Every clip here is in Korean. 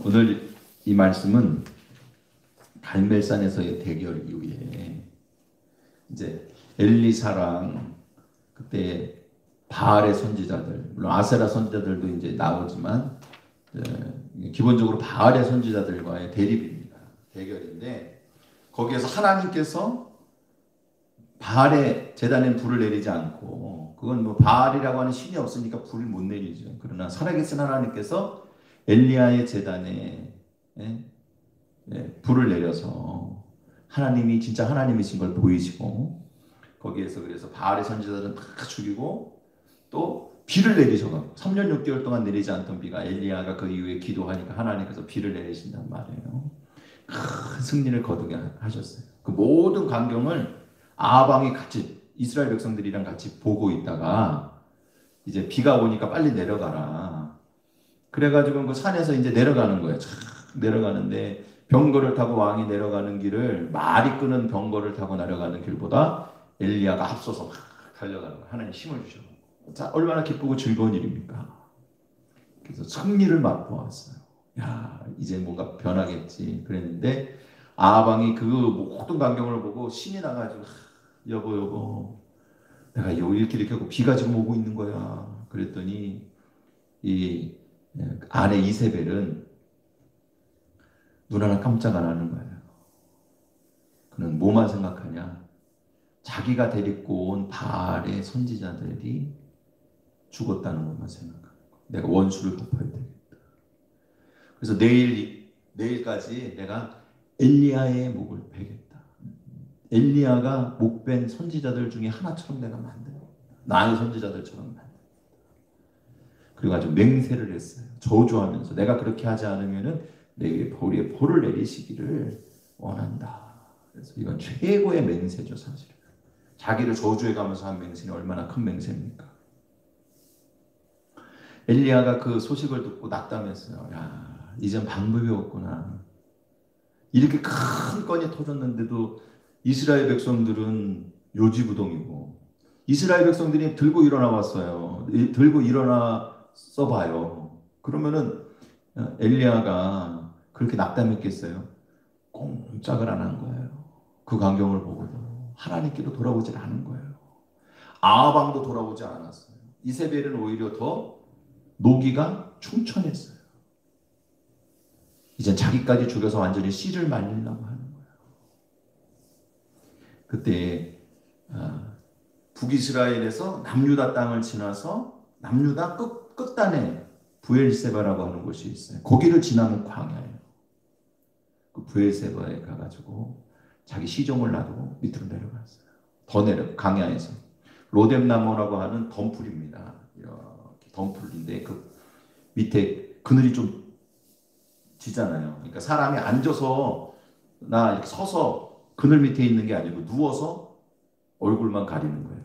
오늘 이 말씀은 갈멜산에서의 대결 이후에 이제 엘리사랑 그때 바알의 선지자들, 물론 아세라 선지자들도 이제 나오지만 기본적으로 바알의 선지자들과의 대립입니다. 대결인데 거기에서 하나님께서 바알의 제단에 불을 내리지 않고, 그건 뭐 바알이라고 하는 신이 없으니까 불을 못 내리죠. 그러나 살아계신 하나님께서 엘리야의 제단에 불을 내려서 하나님이 진짜 하나님이신 걸 보이시고, 거기에서 그래서 바알의 선지자들은 다 죽이고 또 비를 내리셔서 3년 6개월 동안 내리지 않던 비가 엘리야가 그 이후에 기도하니까 하나님께서 비를 내리신단 말이에요. 큰 승리를 거두게 하셨어요. 그 모든 광경을 아방이 같이 이스라엘 백성들이랑 같이 보고 있다가 이제 비가 오니까 빨리 내려가라. 그래가지고 그 산에서 이제 내려가는 거예요. 내려가는데 병거를 타고 왕이 내려가는 길을, 말이 끄는 병거를 타고 내려가는 길보다 엘리야가 앞서서 막 달려가는 거예요. 하나님 힘을 주셔. 자, 얼마나 기쁘고 즐거운 일입니까? 그래서 승리를 맛보았어요. 야, 이제 뭔가 변하겠지 그랬는데 아방이 그 모든 광경을 보고 신이 나가지고, 여보 내가 이렇게 하고 비가 지금 오고 있는 거야. 그랬더니 이 아내 이세벨은 눈 하나 깜짝 안 하는 거예요. 그는 뭐만 생각하냐? 자기가 데리고 온 바알의 선지자들이 죽었다는 것만 생각하는 거예요. 내가 원수를 갚아야 되겠다. 그래서 내일까지 내가 엘리야의 목을 베겠다. 엘리야가 목벤 선지자들 중에 하나처럼 내가 만들어. 나의 선지자들처럼 만들어. 그리고 아주 맹세를 했어요. 저주하면서 내가 그렇게 하지 않으면은 내게 벌을 내리시기를 원한다. 그래서 이건 최고의 맹세죠, 사실은. 자기를 저주해가면서 한 맹세는 얼마나 큰 맹세입니까? 엘리야가 그 소식을 듣고 낙담했어요. 야, 이젠 방법이 없구나. 이렇게 큰 건이 터졌는데도 이스라엘 백성들은 요지부동이고, 이스라엘 백성들이 들고 일어나 왔어요. 들고 일어나 써봐요. 그러면은 엘리야가 그렇게 낙담했겠어요? 꼼짝을 안 한 거예요. 그 광경을 보고도 하나님께로 돌아오질 않은 거예요. 아방도 돌아오지 않았어요. 이세벨은 오히려 더 노기가 충천했어요. 이젠 자기까지 죽여서 완전히 씨를 말리려고 하는 거예요. 그때 북이스라엘에서 남유다 땅을 지나서 남유다 끝단에 부엘세바라고 하는 곳이 있어요. 거기를 지나면 광야예요. 그 부엘세바에 가가지고 자기 시종을 놔두고 밑으로 내려갔어요. 더 내려, 광야에서 로뎀나무라고 하는 덤불입니다. 이렇게 덤불인데 그 밑에 그늘이 좀 지잖아요. 그러니까 사람이 앉아서나 이렇게 서서 그늘 밑에 있는 게 아니고 누워서 얼굴만 가리는 거예요.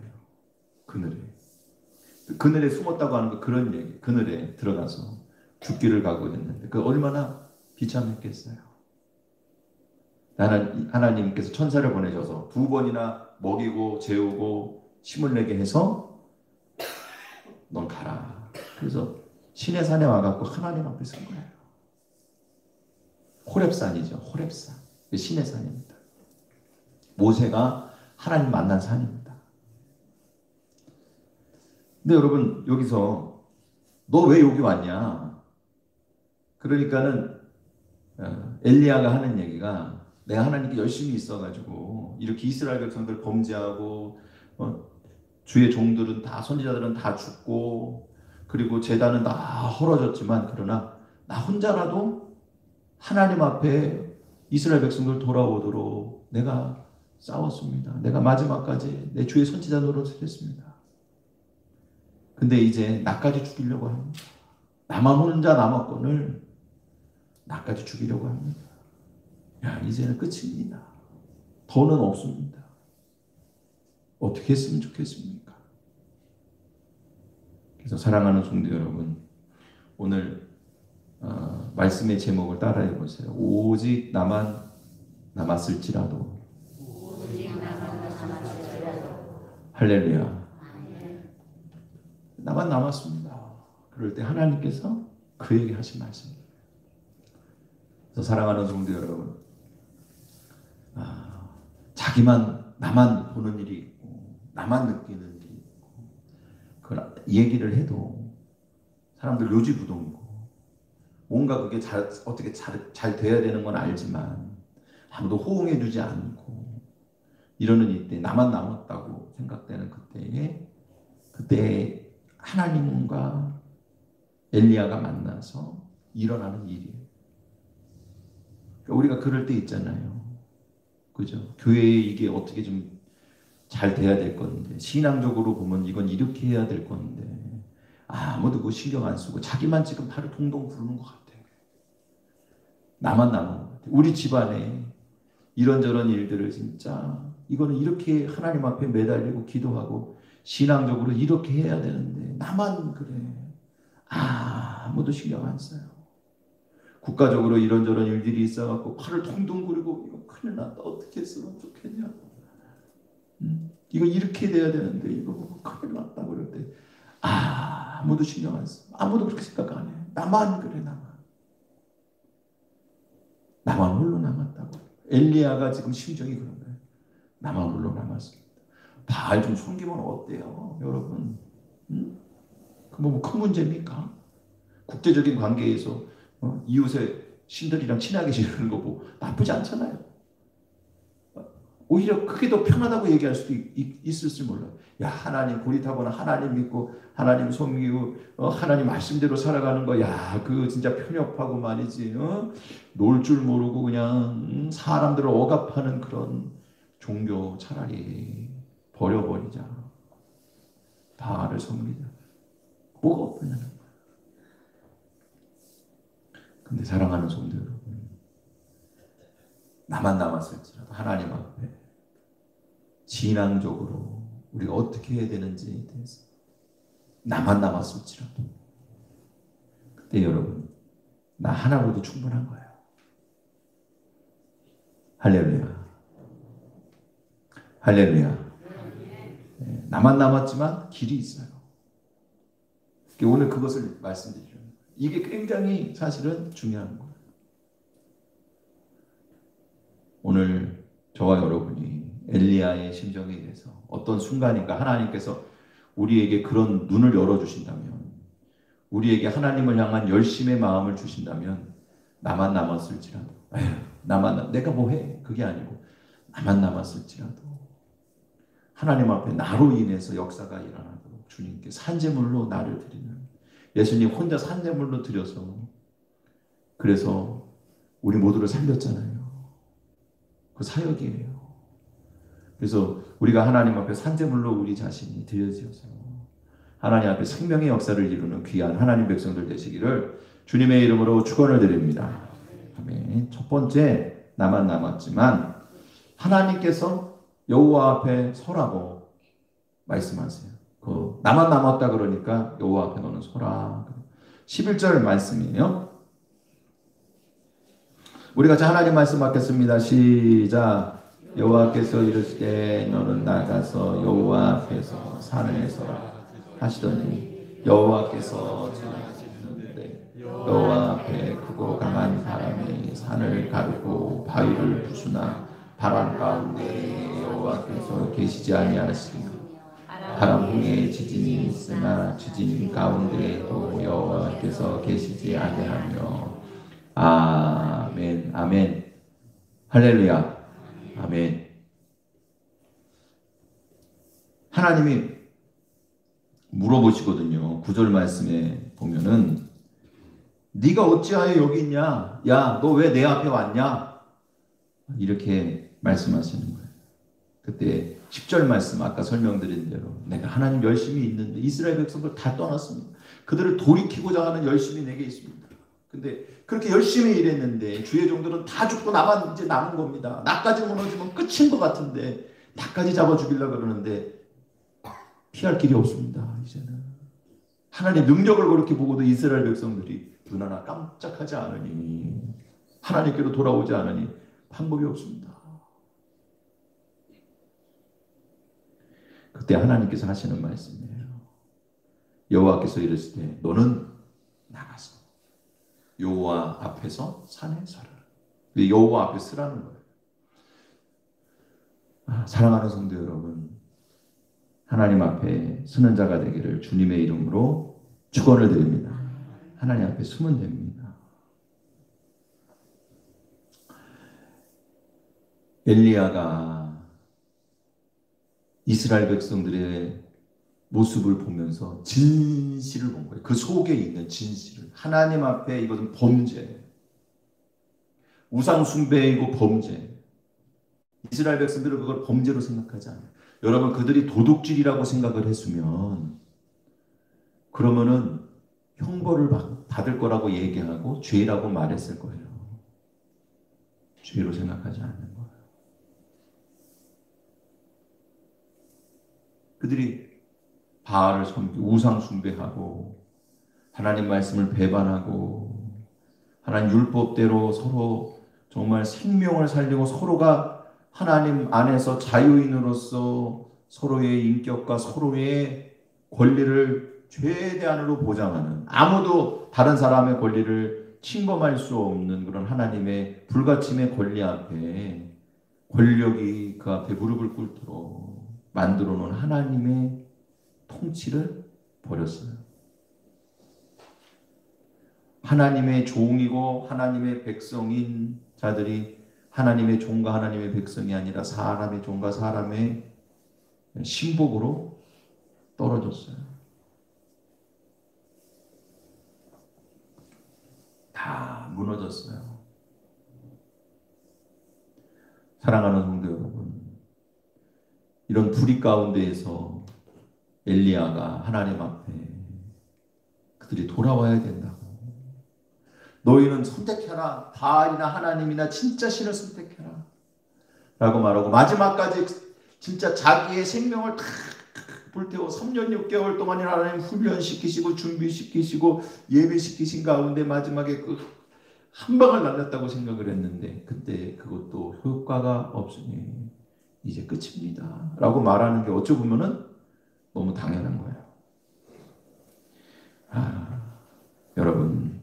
그늘에 숨었다고 하는 거, 그런 얘기. 그늘에 들어가서 죽기를 각오했는데 그 얼마나 비참했겠어요. 하나님께서 천사를 보내셔서 2번이나 먹이고 재우고 힘을 내게 해서 넌 가라. 그래서 신의 산에 와갖고 하나님 앞에 선 거예요. 호렙산이죠. 호렙산. 신의 산입니다. 모세가 하나님 만난 산입니다. 근데 여러분, 여기서 너 왜 여기 왔냐? 그러니까는 엘리야가 하는 얘기가, 내가 하나님께 열심히 있어가지고 이렇게 이스라엘 백성들 범죄하고 주의 종들은 다, 선지자들은 다 죽고, 그리고 제단은 다 헐어졌지만, 그러나 나 혼자라도 하나님 앞에 이스라엘 백성들 돌아오도록 내가 싸웠습니다. 내가 마지막까지 내 주의 선지자 노릇을 했습니다. 근데 이제 나까지 죽이려고 합니다. 나만 혼자 남았건을 나까지 죽이려고 합니다. 야, 이제는 끝입니다. 더는 없습니다. 어떻게 했으면 좋겠습니까? 그래서 사랑하는 성도 여러분, 오늘 말씀의 제목을 따라해 보세요. 오직 나만 남았을지라도. 할렐루야. 나만 남았습니다. 그럴 때 하나님께서 그에게 하신 말씀입니다. 그래서 사랑하는 성도 여러분, 자기만 나만 보는 일이 있고 나만 느끼는 일이 있고 그걸 얘기를 해도 사람들 요지부동이고 뭔가 그게 어떻게 잘 돼야 되는 건 알지만 아무도 호응해주지 않고 이러는 이때 나만 남았다고 생각되는 그때 하나님과 엘리야가 만나서 일어나는 일이에요. 그러니까 우리가 그럴 때 있잖아요. 그죠? 교회에 이게 어떻게 좀 잘 돼야 될 건데 신앙적으로 보면 이건 이렇게 해야 될 건데 아무도 그거 신경 안 쓰고 자기만 지금 발을 동동 구르는 것 같아요. 나만 남은 것 같아요. 우리 집안에 이런저런 일들을 진짜 이거는 이렇게 하나님 앞에 매달리고 기도하고 신앙적으로 이렇게 해야 되는데 나만 그래. 아무도 신경 안 써요. 국가적으로 이런저런 일들이 있어갖고 팔을 동동 구르고 이거 큰일 났다. 어떻게 했으면 좋겠냐. 이거 이렇게 돼야 되는데 이거 큰일 났다 그럴 때 아무도 신경 안 써. 아무도 그렇게 생각 안 해. 나만 그래 나만 홀로 남았다고. 엘리야가 지금 심정이 그런 거예요. 나만 홀로 남았습니다. 바알 좀 섬기면 어때요, 여러분? 그 뭐 큰 문제입니까? 국제적인 관계에서 이웃의 신들이랑 친하게 지내는 거 뭐 나쁘지 않잖아요. 오히려 그게 더 편하다고 얘기할 수도 있을지 몰라요. 야, 하나님 고리타고는 하나님 믿고 하나님 섬기고 하나님 말씀대로 살아가는 거, 야, 그 진짜 편협하고 말이지. 놀 줄 모르고 그냥 사람들을 억압하는 그런 종교 차라리 버려버리자. 바알을 섬기자. 뭐가 어떠냐는 거야. 근데 사랑하는 성도 여러분, 나만 남았을지라도 하나님 앞에 신앙적으로 우리가 어떻게 해야 되는지에 대해서 나만 남았을지라도 그때 여러분 나 하나로도 충분한 거예요. 할렐루야. 할렐루야. 네, 나만 남았지만 길이 있어요. 오늘 그것을 말씀드리는 거예요. 이게 굉장히 사실은 중요한 거예요. 오늘 저와 여러분이 엘리야의 심정에 대해서 어떤 순간인가 하나님께서 우리에게 그런 눈을 열어주신다면, 우리에게 하나님을 향한 열심의 마음을 주신다면, 나만 남았을지라도, 내가 뭐해? 그게 아니고 나만 남았을지라도 하나님 앞에 나로 인해서 역사가 일어나도록 주님께 산제물로 나를 드리는, 예수님 혼자 산제물로 드려서 그래서 우리 모두를 살렸잖아요. 그 사역이에요. 그래서 우리가 하나님 앞에 산제물로 우리 자신이 드려져서 하나님 앞에 생명의 역사를 이루는 귀한 하나님 백성들 되시기를 주님의 이름으로 축원을 드립니다. 아멘. 첫 번째, 나만 남았지만 하나님께서 여호와 앞에 서라고 말씀하세요. 나만 남았다 그러니까 여호와 앞에 너는 서라. 11절 말씀이에요. 우리 같이 하나님 말씀 받겠습니다. 시작. 여호와께서 이르시되 너는 나가서 여호와 앞에서 산에 서라 하시더니 여호와께서 지나가시는데 여호와 앞에 크고 강한 바람이 산을 가르고 바위를 부수나 바람 가운데 여호와께서 계시지 아니하시며 바람 후에 지진이 있으나 지진 가운데에도 여호와께서 계시지 아니하며. 아멘. 아멘. 할렐루야. 아멘. 하나님이 물어보시거든요. 9절 말씀에 보면은 네가 어찌하여 여기 있냐? 야, 너 왜 내 앞에 왔냐? 이렇게 말씀하시는 거예요. 그때 10절 말씀 아까 설명드린 대로 내가 하나님 열심히 있는데 이스라엘 백성들 다 떠났습니다. 그들을 돌이키고자 하는 열심이 내게 있습니다. 근데 그렇게 열심히 일했는데 주의 종들은 다 죽고 나만 이제 남은 겁니다. 나까지 무너지면 끝인 것 같은데 나까지 잡아 죽이려고 그러는데 피할 길이 없습니다. 이제는 하나님의 능력을 그렇게 보고도 이스라엘 백성들이 눈 하나 깜짝하지 않으니, 하나님께로 돌아오지 않으니 방법이 없습니다. 그때 하나님께서 하시는 말씀이에요. 여호와께서 이르시되 너는 나가서 여호와 앞에서 산에 서라. 여호와 앞에 쓰라는 거예요. 사랑하는 성도 여러분, 하나님 앞에 서는 자가 되기를 주님의 이름으로 축원을 드립니다. 하나님 앞에 서면 됩니다. 엘리야가 이스라엘 백성들의 모습을 보면서 진실을 본 거예요. 그 속에 있는 진실을. 하나님 앞에 이것은 범죄, 우상 숭배이고 범죄. 이스라엘 백성들은 그걸 범죄로 생각하지 않아요. 여러분, 그들이 도둑질이라고 생각을 했으면 그러면은 형벌을 받을 거라고 얘기하고 죄라고 말했을 거예요. 죄로 생각하지 않는 거예요. 그들이 바알을 섬기고 우상 숭배하고 하나님 말씀을 배반하고 하나님 율법대로 서로 정말 생명을 살리고 서로가 하나님 안에서 자유인으로서 서로의 인격과 서로의 권리를 최대한으로 보장하는, 아무도 다른 사람의 권리를 침범할 수 없는 그런 하나님의 불가침의 권리 앞에, 권력이 그 앞에 무릎을 꿇도록 만들어 놓은 하나님의 통치를 버렸어요. 하나님의 종이고 하나님의 백성인 자들이 하나님의 종과 하나님의 백성이 아니라 사람의 종과 사람의 신복으로 떨어졌어요. 다 무너졌어요. 사랑하는 성도 여러분, 이런 불의 가운데에서 엘리야가 하나님 앞에 그들이 돌아와야 된다고. 너희는 선택해라. 바알이나 하나님이나 진짜 신을 선택해라. 라고 말하고 마지막까지 진짜 자기의 생명을 다 불태워 3년 6개월 동안 하나님 훈련시키시고 준비시키시고 예배시키신 가운데 마지막에 그 한 방을 날렸다고 생각을 했는데 그때 그것도 효과가 없으니 이제 끝입니다. 라고 말하는 게 어찌 보면은 너무 당연한 거예요. 여러분,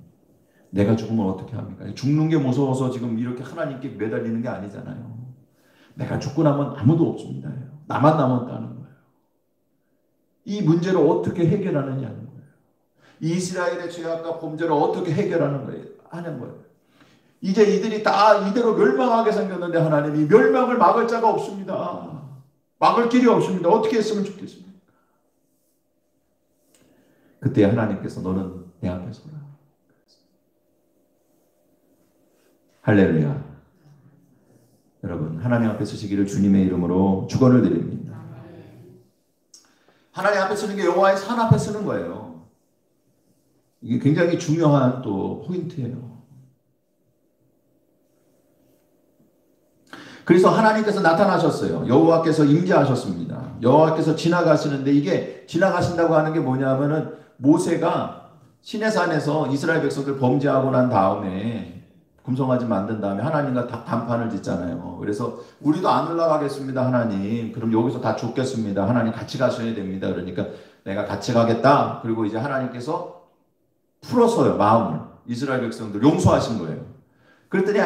내가 죽으면 어떻게 합니까? 죽는 게 무서워서 지금 이렇게 하나님께 매달리는 게 아니잖아요. 내가 죽고 나면 아무도 없습니다. 나만 남았다는 거예요. 이 문제를 어떻게 해결하느냐는 거예요. 이스라엘의 죄악과 범죄를 어떻게 해결하는 거예요. 하는 거예요. 이제 이들이 다 이대로 멸망하게 생겼는데 하나님이 멸망을 막을 자가 없습니다. 막을 길이 없습니다. 어떻게 했으면 좋겠습니까? 그때 하나님께서 너는 내 앞에 서라. 할렐루야. 여러분, 하나님 앞에 서시기를 주님의 이름으로 축원을 드립니다. 하나님 앞에 서는 게 여호와의 산 앞에 서는 거예요. 이게 굉장히 중요한 또 포인트예요. 그래서 하나님께서 나타나셨어요. 여호와께서 임재하셨습니다. 여호와께서 지나가시는데 이게 지나가신다고 하는 게 뭐냐면은 모세가 시내산에서 이스라엘 백성들 범죄하고 난 다음에 금송아지 만든 다음에 하나님과 단판을 짓잖아요. 그래서 우리도 안 올라가겠습니다, 하나님. 그럼 여기서 다 죽겠습니다. 하나님 같이 가셔야 됩니다. 그러니까 내가 같이 가겠다. 그리고 이제 하나님께서 풀었어요, 마음을. 이스라엘 백성들 용서하신 거예요. 그랬더니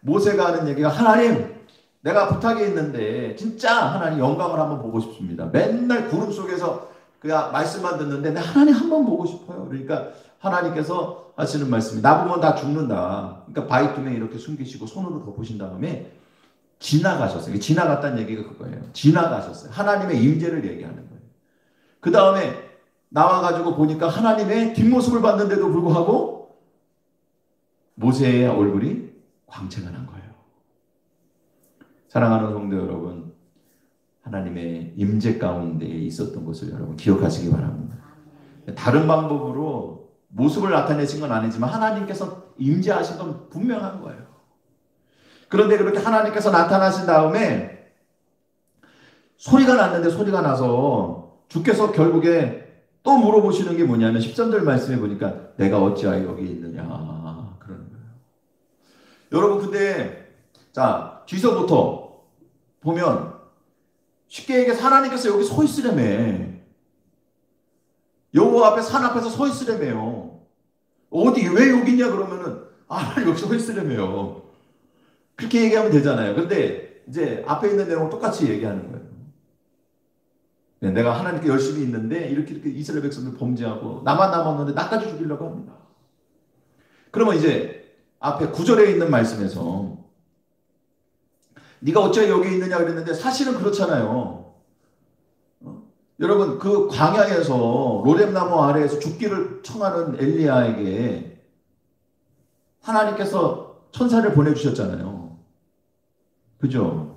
모세가 하는 얘기가 하나님, 내가 부탁이 있는데 진짜 하나님 영광을 한번 보고 싶습니다. 맨날 구름 속에서 그냥 말씀만 듣는데 하나님 한번 보고 싶어요. 그러니까 하나님께서 하시는 말씀이 나보면 다 죽는다. 그러니까 바위tum에 이렇게 숨기시고 손으로 덮으신 다음에 지나가셨어요. 지나갔다는 얘기가 그거예요. 지나가셨어요. 하나님의 임재를 얘기하는 거예요. 그 다음에 나와가지고 보니까 하나님의 뒷모습을 봤는데도 불구하고 모세의 얼굴이 광채가 난 거예요. 사랑하는 성도 여러분, 하나님의 임재 가운데 있었던 것을 여러분 기억하시기 바랍니다. 다른 방법으로 모습을 나타내신 건 아니지만 하나님께서 임재하신 건 분명한 거예요. 그런데 그렇게 하나님께서 나타나신 다음에 소리가 났는데 소리가 나서 주께서 결국에 또 물어보시는 게 뭐냐면 13절 말씀해 보니까 내가 어찌하여 여기 있느냐 그러는 거예요. 여러분 근데 자 뒤서부터 보면 쉽게 얘기해서 하나님께서 여기 서 있으려며 여호와 앞에 산 앞에서 서 있으려며요. 어디 왜 여기 있냐 그러면은 하나님 여기 서 있으려며요. 그렇게 얘기하면 되잖아요. 근데 이제 앞에 있는 내용을 똑같이 얘기하는 거예요. 내가 하나님께 열심히 있는데 이렇게 이스라엘 백성들 범죄하고 나만 남았는데 나까지 죽이려고 합니다. 그러면 이제 앞에 9절에 있는 말씀에서 네가 어째 여기 있느냐 그랬는데 사실은 그렇잖아요. 여러분 그 광야에서 로뎀나무 아래에서 죽기를 청하는 엘리야에게 하나님께서 천사를 보내주셨잖아요. 그죠?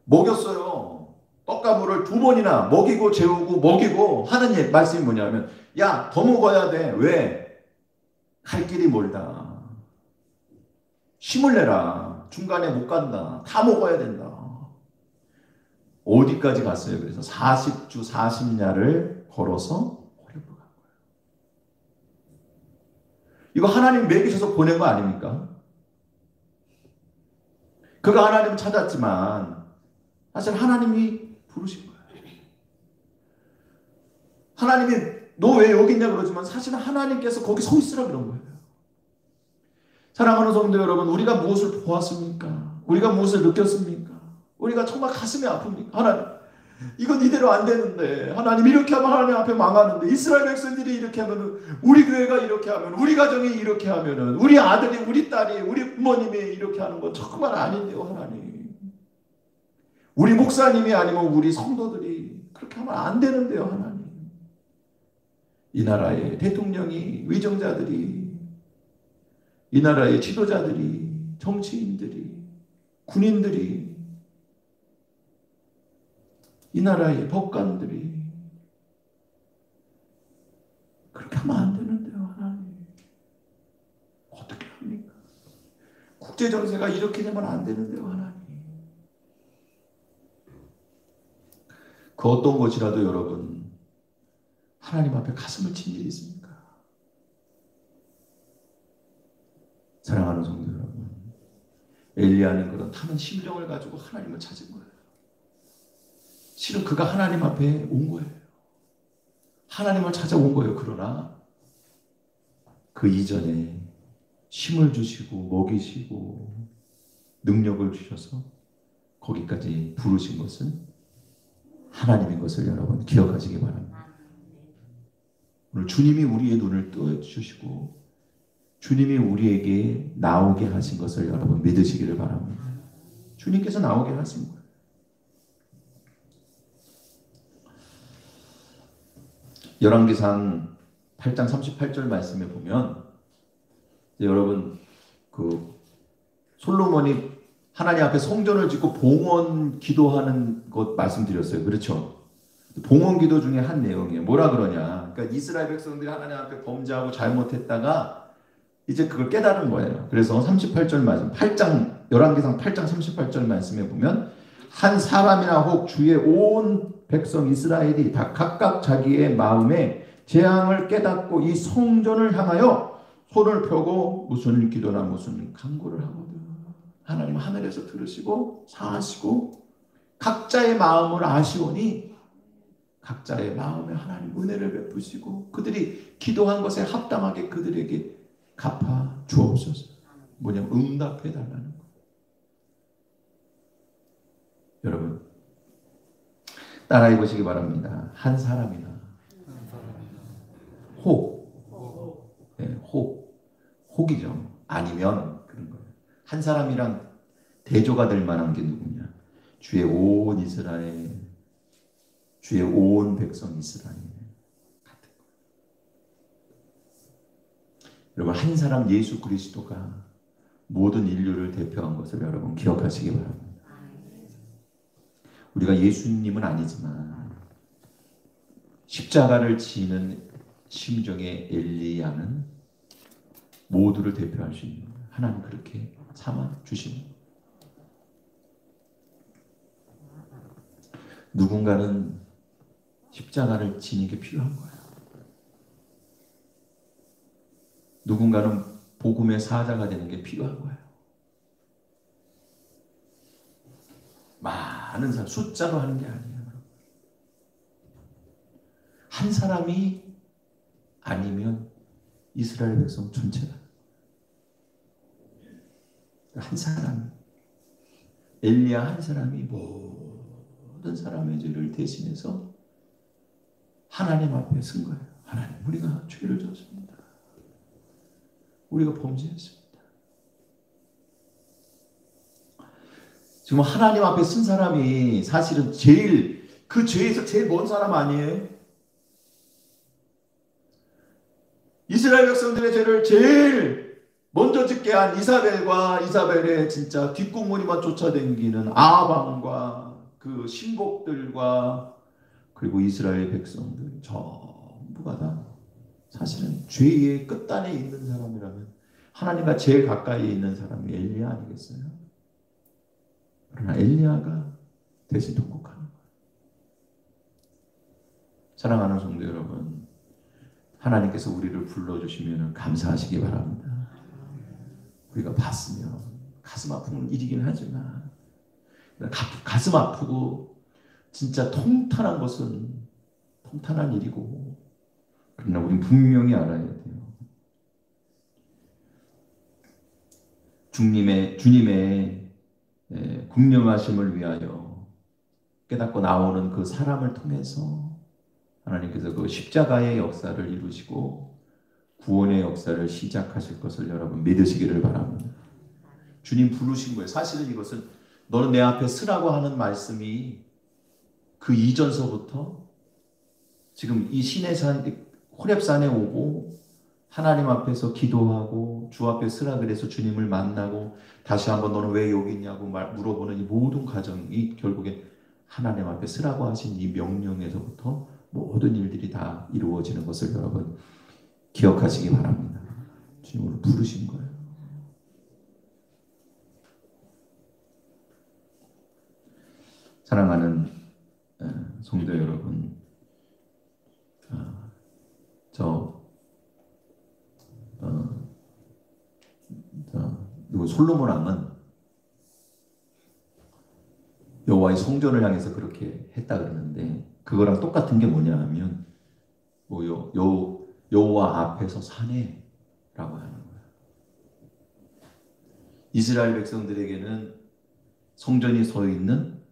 먹였어요. 떡과 물을 2번이나 먹이고 재우고 먹이고 하는 말씀이 뭐냐면 야, 더 먹어야 돼. 왜? 갈 길이 멀다. 힘을 내라. 중간에 못 간다. 다 먹어야 된다. 어디까지 갔어요? 그래서 40주 40야를 걸어서 호렙으로 간 거예요. 이거 하나님 먹이셔서 보낸 거 아닙니까? 그가 하나님 찾았지만 사실 하나님이 부르신 거예요. 하나님이 너 왜 여기 있냐 그러지만 사실은 하나님께서 거기 서 있으라 그런 거예요. 사랑하는 성도 여러분, 우리가 무엇을 보았습니까? 우리가 무엇을 느꼈습니까? 우리가 정말 가슴이 아픕니까? 하나님, 이건 이대로 안 되는데, 하나님 이렇게 하면 하나님 앞에 망하는데, 이스라엘 백성들이 이렇게 하면은, 우리 교회가 이렇게 하면, 우리 가정이 이렇게 하면은, 우리 아들이, 우리 딸이, 우리 부모님이 이렇게 하는 건 정말 아닌데요, 하나님. 우리 목사님이 아니면 우리 성도들이 그렇게 하면 안 되는데요, 하나님. 이 나라의 대통령이, 위정자들이, 이 나라의 지도자들이, 정치인들이, 군인들이, 이 나라의 법관들이 그렇게 하면 안 되는데요, 하나님. 어떻게 합니까? 국제정세가 이렇게 되면 안 되는데요, 하나님. 그 어떤 것이라도 여러분, 하나님 앞에 가슴을 친 일이 있습니까? 사랑하는 성도 여러분, 엘리야는 그런 타는 심정을 가지고 하나님을 찾은 거예요. 실은 그가 하나님 앞에 온 거예요. 하나님을 찾아온 거예요. 그러나 그 이전에 힘을 주시고 먹이시고 능력을 주셔서 거기까지 부르신 것은 하나님인 것을 여러분 기억하시기 바랍니다. 오늘 주님이 우리의 눈을 떠주시고 주님이 우리에게 나오게 하신 것을 여러분 믿으시기를 바랍니다. 주님께서 나오게 하신 거예요. 열왕기상 8장 38절 말씀에 보면 여러분 그 솔로몬이 하나님 앞에 성전을 짓고 봉헌 기도하는 것 말씀드렸어요. 그렇죠? 봉헌 기도 중에 한 내용이에요. 뭐라 그러냐? 그러니까 이스라엘 백성들이 하나님 앞에 범죄하고 잘못했다가 이제 그걸 깨달은 거예요. 그래서 38절 말씀, 8장 열왕기상 8장 38절 말씀에 보면 한 사람이나 혹 주의 온 백성 이스라엘이 다 각각 자기의 마음에 재앙을 깨닫고 이 성전을 향하여 손을 펴고 무슨 기도나 무슨 간구를 하거든. 하나님 하늘에서 들으시고 사하시고 각자의 마음을 아시오니 각자의 마음에 하나님 은혜를 베푸시고 그들이 기도한 것에 합당하게 그들에게 갚아 주옵소서. 뭐냐면 응답해 달라는 거예요. 여러분 따라해 보시기 바랍니다. 한 사람이나 혹, 네, 혹이죠. 아니면 그런 거예요. 한 사람이랑 대조가 될 만한 게 누구냐? 주의 온 이스라엘, 주의 온 백성 이스라엘 같은 거예요. 여러분 한 사람 예수 그리스도가 모든 인류를 대표한 것을 여러분 기억하시기 바랍니다. 우리가 예수님은 아니지만 십자가를 지는 심정의 엘리야는 모두를 대표할 수 있는 거예요. 하나님 그렇게 삼아 주시는 거예요. 누군가는 십자가를 지는 게 필요한 거예요. 누군가는 복음의 사자가 되는 게 필요한 거예요. 많은 사람, 숫자로 하는 게 아니에요. 한 사람이 아니면 이스라엘 백성 전체가 한 사람, 엘리야 한 사람이 모든 사람의 죄를 대신해서 하나님 앞에 쓴 거예요. 하나님, 우리가 죄를 졌습니다. 우리가 범죄했습니다. 지금 하나님 앞에 쓴 사람이 사실은 그 죄에서 제일 먼 사람 아니에요? 이스라엘 백성들의 죄를 제일 먼저 짓게 한 이사벨의 진짜 뒷공무니만 쫓아다니는 아방과 그 신복들과 그리고 이스라엘 백성들 전부가 다 사실은 죄의 끝단에 있는 사람이라면 하나님과 제일 가까이 있는 사람이 엘리야 아니겠어요? 그러나 엘리야가 대신 통곡하는 거예요. 사랑하는 성도 여러분, 하나님께서 우리를 불러주시면 감사하시기 바랍니다. 우리가 봤으면 가슴 아픈 일이긴 하지만 가슴 아프고 진짜 통탄한 것은 통탄한 일이고, 그러나 우리는 분명히 알아야 돼요. 주님의 궁념하심을 위하여 깨닫고 나오는 그 사람을 통해서 하나님께서 그 십자가의 역사를 이루시고 구원의 역사를 시작하실 것을 여러분 믿으시기를 바랍니다. 주님 부르신 거예요. 사실은 이것은 너는 내 앞에 서라고 하는 말씀이 그 이전서부터 지금 이 시내산 호렙산에 오고 하나님 앞에서 기도하고 주 앞에 서라 그래서 주님을 만나고 다시 한번 너는 왜 여기 있냐고 물어보는 이 모든 과정이 결국에 하나님 앞에 서라고 하신 이 명령에서부터 모든 일들이 다 이루어지는 것을 여러분 기억하시기 바랍니다. 주님을 부르신 거예요. 사랑하는 성도 여러분, 솔로몬 왕은 여호와의 성전을 향해서 그렇게 했다 그러는데 그거랑 똑같은 게 뭐냐 하면 여호와 앞에서 사네라고 하는 거예요. 이스라엘 백성들에게는 성전이 서 있는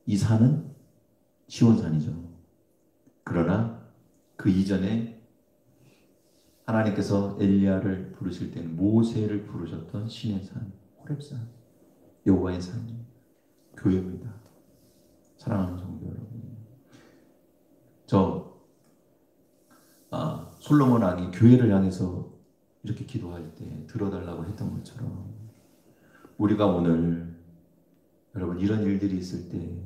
이 산은 시온산이죠. 그러나 그 이전에 하나님께서 엘리야를 부르실 때는 모세를 부르셨던 신의 산, 호렙산, 여호와의 산, 교회입니다. 사랑하는 성도 여러분, 솔로몬 왕이 교회를 향해서 이렇게 기도할 때 들어달라고 했던 것처럼 우리가 오늘 여러분 이런 일들이 있을 때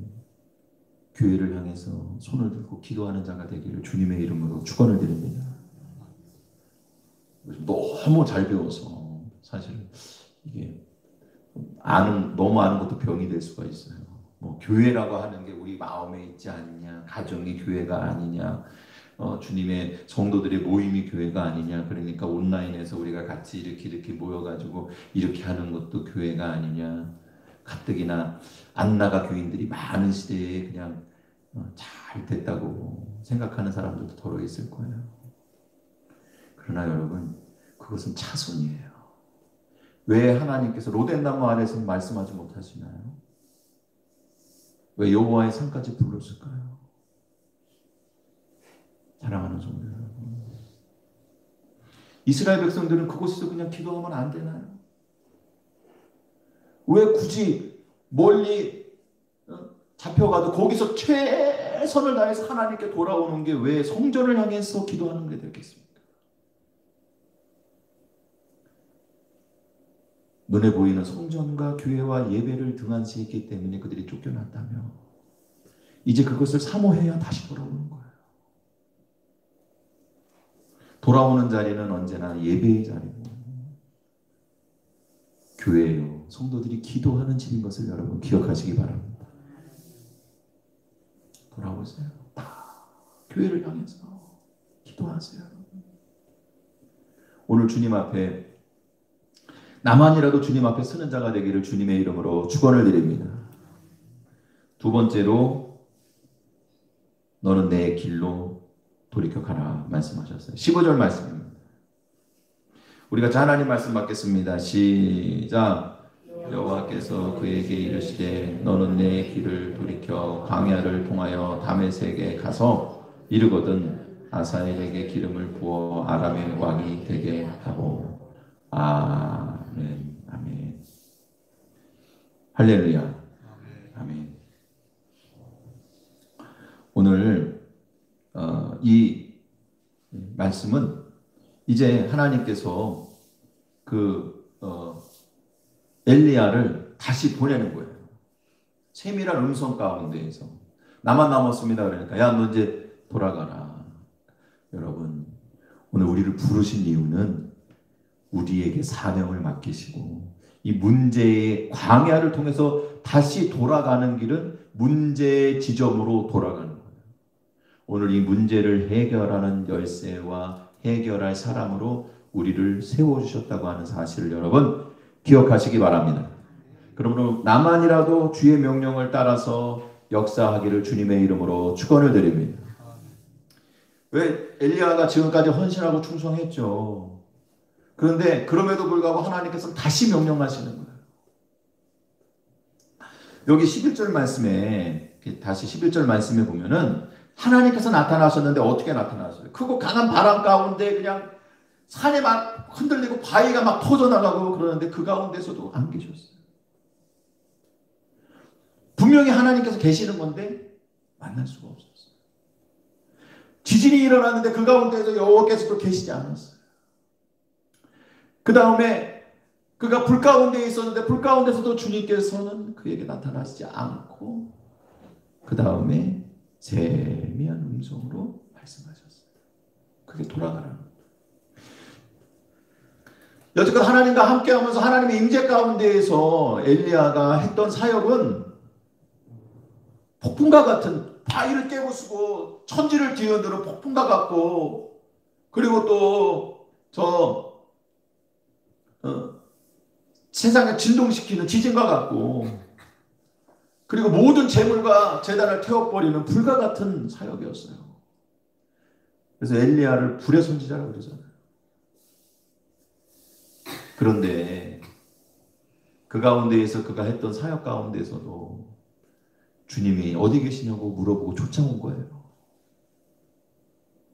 교회를 향해서 손을 들고 기도하는 자가 되기를 주님의 이름으로 축원을 드립니다. 너무 잘 배워서 사실 이게 너무 아는 것도 병이 될 수가 있어요. 뭐 교회라고 하는 게 우리 마음에 있지 않냐, 가정이 교회가 아니냐, 주님의 성도들의 모임이 교회가 아니냐, 그러니까 온라인에서 우리가 같이 이렇게 모여가지고 이렇게 하는 것도 교회가 아니냐, 가뜩이나 안 나가 교인들이 많은 시대에 그냥 잘 됐다고 생각하는 사람들도 더러 있을 거예요. 그러나 여러분, 그것은 차선이에요. 왜 하나님께서 로덴나무 아래서 말씀하지 못하시나요? 왜 여호와의 산까지 불렀을까요? 사랑하는 성도 여러분, 이스라엘 백성들은 그곳에서 그냥 기도하면 안 되나요? 왜 굳이 멀리 잡혀가도 거기서 최선을 다해서 하나님께 돌아오는 게 왜 성전을 향해서 기도하는 게 되겠습니까? 눈에 보이는 성전과 교회와 예배를 등한시했기 때문에 그들이 쫓겨났다며 이제 그것을 사모해야 다시 돌아오는 거예요. 돌아오는 자리는 언제나 예배의 자리고 교회예요. 성도들이 기도하는 집인 것을 여러분 기억하시기 바랍니다. 돌아오세요. 다 교회를 향해서 기도하세요. 오늘 주님 앞에 나만이라도 주님 앞에 서는 자가 되기를 주님의 이름으로 축원을 드립니다. 두 번째로 너는 내 길로 돌이켜 가라 말씀하셨어요. 15절 말씀입니다. 우리 같이 하나님 말씀 받겠습니다. 시작. 여호와께서 그에게 이르시되 너는 내 길을 돌이켜 광야를 통하여 다메섹에 가서 이르거든 아사엘에게 기름을 부어 아람의 왕이 되게 하고. 아멘. 아멘. 할렐루야. 아멘. 오늘 이 말씀은 이제 하나님께서 엘리야를 다시 보내는 거예요. 세밀한 음성 가운데에서 나만 남았습니다. 그러니까 야, 너 이제 돌아가라. 여러분, 오늘 우리를 부르신 이유는 우리에게 사명을 맡기시고 이 문제의 광야를 통해서 다시 돌아가는 길은 문제 지점으로 돌아가는 거예요. 오늘 이 문제를 해결하는 열쇠와 해결할 사람으로 우리를 세워주셨다고 하는 사실을 여러분 기억하시기 바랍니다. 그러므로 나만이라도 주의 명령을 따라서 역사하기를 주님의 이름으로 축원을 드립니다. 왜 엘리야가 지금까지 헌신하고 충성했죠. 그런데 그럼에도 불구하고 하나님께서 다시 명령하시는 거예요. 여기 11절 말씀에 다시 11절 말씀에 보면은 하나님께서 나타나셨는데 어떻게 나타나셨어요? 크고 강한 바람 가운데 그냥 산이 막 흔들리고 바위가 막 터져나가고 그러는데 그 가운데서도 안 계셨어요. 분명히 하나님께서 계시는 건데 만날 수가 없었어요. 지진이 일어났는데 그 가운데서 여호와께서도 계시지 않았어요. 그 다음에 그가 불 가운데 있었는데 불 가운데서도 주님께서는 그에게 나타나시지 않고 그 다음에 세미한 음성으로 말씀하셨어요. 그게 돌아가라는 거예요. 여태껏 하나님과 함께하면서 하나님의 임재 가운데에서 엘리야가 했던 사역은 폭풍과 같은 바위를 깨부수고 천지를 뒤흔드는 폭풍과 같고 그리고 또 세상을 진동시키는 지진과 같고 그리고 모든 재물과 제단을 태워버리는 불과 같은 사역이었어요. 그래서 엘리야를 불의 선지자라고 그러잖아요. 그런데 그 가운데에서 그가 했던 사역 가운데서도 주님이 어디 계시냐고 물어보고 쫓아온 거예요.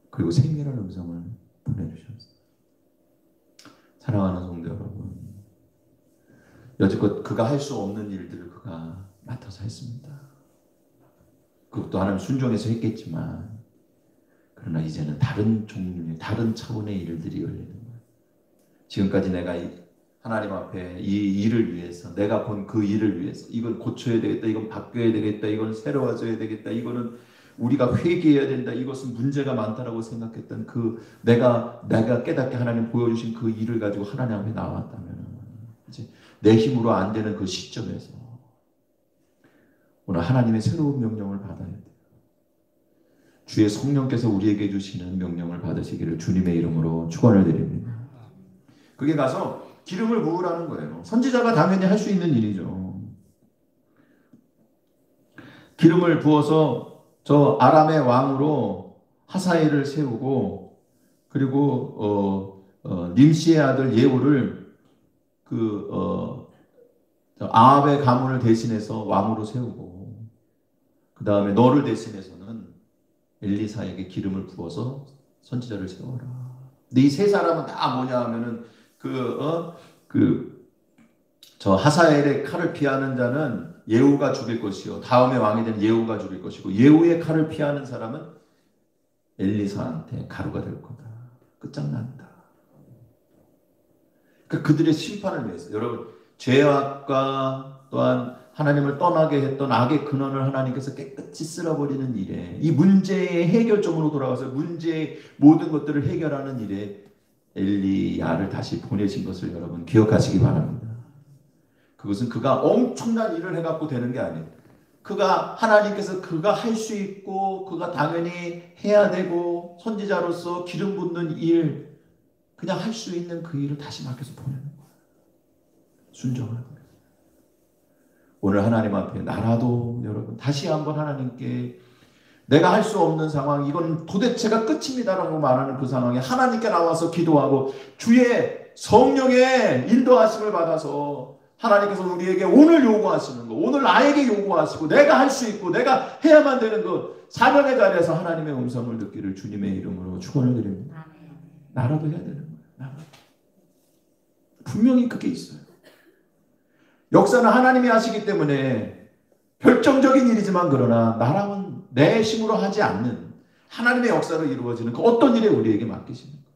그리고 세밀한 음성을 보내주셨어요. 사랑하는 성도 여러분, 여지껏 그가 할 수 없는 일들을 그가 맡아서 했습니다. 그것도 하나님 순종해서 했겠지만 그러나 이제는 다른 종류의 다른 차원의 일들이 열리는 거예요. 지금까지 내가 하나님 앞에 이 일을 위해서 내가 본 그 일을 위해서 이건 고쳐야 되겠다, 이건 바뀌어야 되겠다, 이건 새로워져야 되겠다, 이거는 우리가 회개해야 된다, 이것은 문제가 많다라고 생각했던 내가 깨닫게 하나님 보여주신 그 일을 가지고 하나님 앞에 나왔다면 이제 내 힘으로 안 되는 그 시점에서 오늘 하나님의 새로운 명령을 받아야 돼요. 주의 성령께서 우리에게 주시는 명령을 받으시기를 주님의 이름으로 축원을 드립니다. 그게 가서 기름을 부으라는 거예요. 선지자가 당연히 할 수 있는 일이죠. 기름을 부어서 저 아람의 왕으로 하사엘을 세우고 그리고 님시의 아들 예후를 아합의 가문을 대신해서 왕으로 세우고 그 다음에 너를 대신해서는 엘리사에게 기름을 부어서 선지자를 세워라. 근데 이 세 사람은 다 뭐냐 하면은 저 하사엘의 칼을 피하는 자는 예후가 죽일 것이요 다음에 왕이 된 예후가 죽일 것이고 예후의 칼을 피하는 사람은 엘리사한테 가루가 될 거다. 끝장난다. 그러니까 그들의 심판을 위해서 여러분 죄악과 또한 하나님을 떠나게 했던 악의 근원을 하나님께서 깨끗이 쓸어버리는 일에 이 문제의 해결점으로 돌아가서 문제의 모든 것들을 해결하는 일에 엘리야를 다시 보내신 것을 여러분 기억하시기 바랍니다. 그것은 그가 엄청난 일을 해갖고 되는 게 아니에요. 하나님께서 그가 할 수 있고 그가 당연히 해야 되고 선지자로서 기름 붓는 일 그냥 할 수 있는 그 일을 다시 맡겨서 보내는 거예요. 순종하는 거예요. 오늘 하나님 앞에 나라도 여러분 다시 한번 하나님께 내가 할 수 없는 상황 이건 도대체가 끝입니다라고 말하는 그 상황에 하나님께 나와서 기도하고 주의 성령의 인도하심을 받아서 하나님께서 우리에게 오늘 요구하시는 거, 오늘 나에게 요구하시고 내가 할 수 있고 내가 해야만 되는 것, 사명의 자리에서 하나님의 음성을 듣기를 주님의 이름으로 축원을 드립니다. 나라도 해야 되는 거예요. 나라도. 분명히 그게 있어요. 역사는 하나님이 하시기 때문에 결정적인 일이지만 그러나 나랑은 내 힘으로 하지 않는 하나님의 역사로 이루어지는 그 어떤 일에 우리에게 맡기시는 거예요.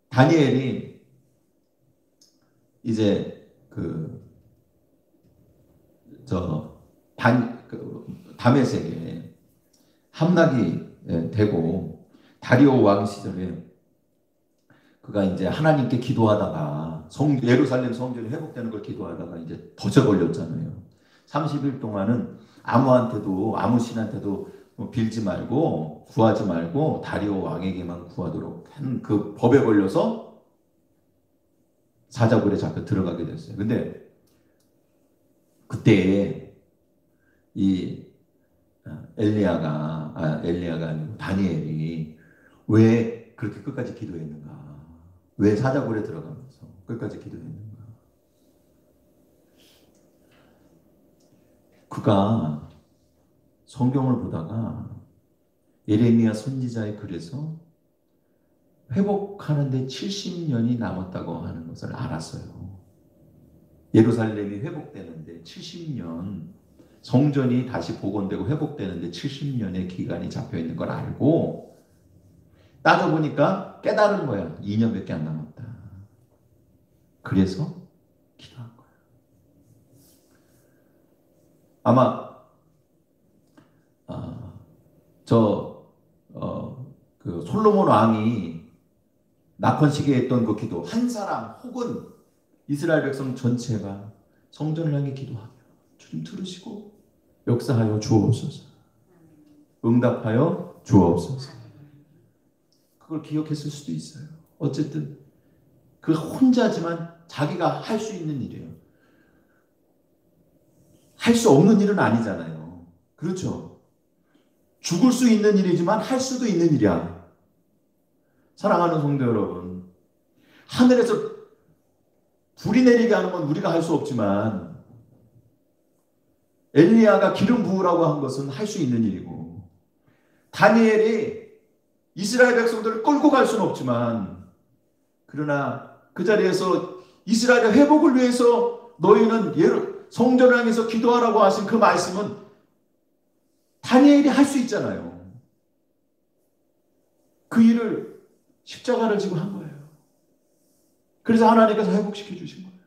다니엘이 이제 다메섹에 함락이 되고 다리오 왕 시절에 그가 이제 하나님께 기도하다가 예루살렘 성전이 회복되는 걸 기도하다가 이제 덫에 걸렸잖아요. 30일 동안은 아무 신한테도 빌지 말고 구하지 말고 다리오 왕에게만 구하도록 한 그 법에 걸려서 사자굴에 잡혀 들어가게 됐어요. 근데 그때 이 엘리야가 아니고 다니엘이 왜 그렇게 끝까지 기도했는가? 왜 사자굴에 들어가면서 끝까지 기도했는가? 그가 성경을 보다가 예레미야 선지자의 글에서 회복하는데 70년이 남았다고 하는 것을 알았어요. 예루살렘이 회복되는데 70년, 성전이 다시 복원되고 회복되는데 70년의 기간이 잡혀있는 걸 알고 따져보니까 깨달은 거야. 2년밖에 안 남았다. 그래서 기도한 거야. 아마 그 솔로몬 왕이 낙헌시기에 했던 그 기도, 한 사람 혹은 이스라엘 백성 전체가 성전을 향해 기도하며 주님 들으시고 역사하여 주옵소서, 응답하여 주옵소서. 그걸 기억했을 수도 있어요. 어쨌든 그 혼자지만 자기가 할 수 있는 일이에요. 할 수 없는 일은 아니잖아요. 그렇죠? 죽을 수 있는 일이지만 할 수도 있는 일이야. 사랑하는 성도 여러분, 하늘에서 불이 내리게 하는 건 우리가 할 수 없지만 엘리야가 기름 부으라고 한 것은 할 수 있는 일이고, 다니엘이 이스라엘 백성들을 끌고 갈 수는 없지만 그러나 그 자리에서 이스라엘의 회복을 위해서 너희는 성전을 향해서 기도하라고 하신 그 말씀은 다니엘이 할 수 있잖아요. 그 일을 십자가를 지고 한 거예요. 그래서 하나님께서 회복시켜 주신 거예요.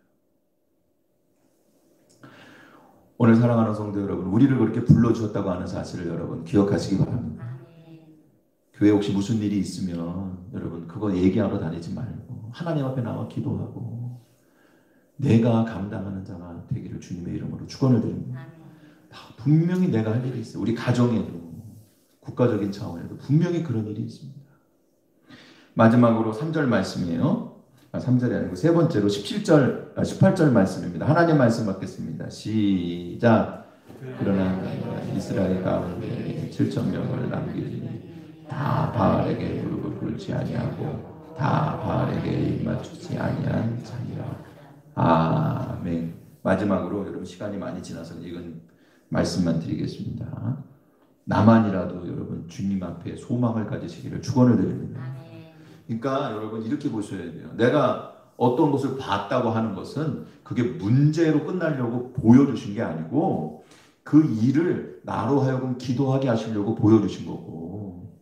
오늘 사랑하는 성도 여러분, 우리를 그렇게 불러주셨다고 하는 사실을 여러분 기억하시기 바랍니다. 교회 혹시 무슨 일이 있으면 여러분 그거 얘기하러 다니지 말고 하나님 앞에 나와 기도하고 내가 감당하는 자가 되기를 주님의 이름으로 축원을 드립니다. 분명히 내가 할 일이 있어요. 우리 가정에도 국가적인 차원에도 분명히 그런 일이 있습니다. 마지막으로 3절 말씀이에요. 3절이 아니고 세 번째로 18절 말씀입니다. 하나님 말씀 받겠습니다. 시작. 그러나 이스라엘 가운데 7,000명을 남기니 다 바알에게 무릎을 꿇지 아니하고 다 바알에게 입 맞추지 아니한 자니라. 아멘. 마지막으로 여러분 시간이 많이 지나서 이건 말씀만 드리겠습니다. 나만이라도 여러분 주님 앞에 소망을 가지시기를 축원을 드립니다. 그러니까 여러분 이렇게 보셔야 돼요. 내가 어떤 것을 봤다고 하는 것은 그게 문제로 끝나려고 보여주신 게 아니고 그 일을 나로 하여금 기도하게 하시려고 보여주신 거고,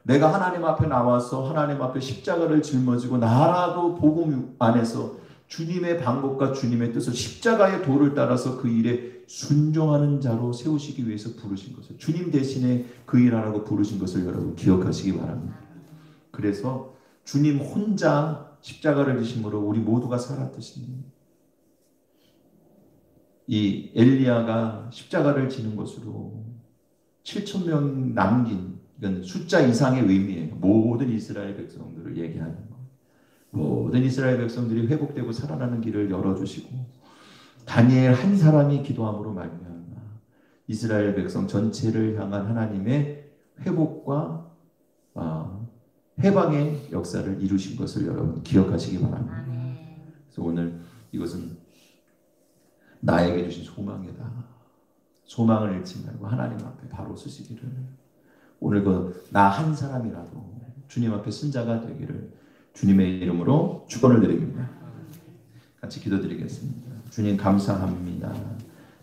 내가 하나님 앞에 나와서 하나님 앞에 십자가를 짊어지고 나라도 복음 안에서 주님의 방법과 주님의 뜻을 십자가의 도를 따라서 그 일에 순종하는 자로 세우시기 위해서 부르신 것을, 주님 대신에 그 일하라고 부르신 것을 여러분 기억하시기 바랍니다. 그래서 주님 혼자 십자가를 지심으로 우리 모두가 살았듯이 이 엘리야가 십자가를 지는 것으로 7,000명 남긴, 이건 숫자 이상의 의미예요. 모든 이스라엘 백성들을 얘기하는 거. 모든 이스라엘 백성들이 회복되고 살아나는 길을 열어주시고 다니엘 한 사람이 기도함으로 말미암아 이스라엘 백성 전체를 향한 하나님의 회복과 해방의 역사를 이루신 것을 여러분 기억하시기 바랍니다. 아멘. 그래서 오늘 이것은 나에게 주신 소망이다. 소망을 잃지 말고 하나님 앞에 바로 서시기를, 오늘 그 나 한 사람이라도 주님 앞에 승자가 되기를 주님의 이름으로 축원을 드립니다. 같이 기도드리겠습니다. 주님 감사합니다.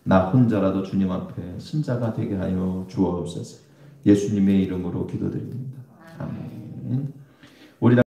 나 혼자라도 주님 앞에 승자가 되게 하여 주옵소서. 예수님의 이름으로 기도드립니다. 아멘. 우리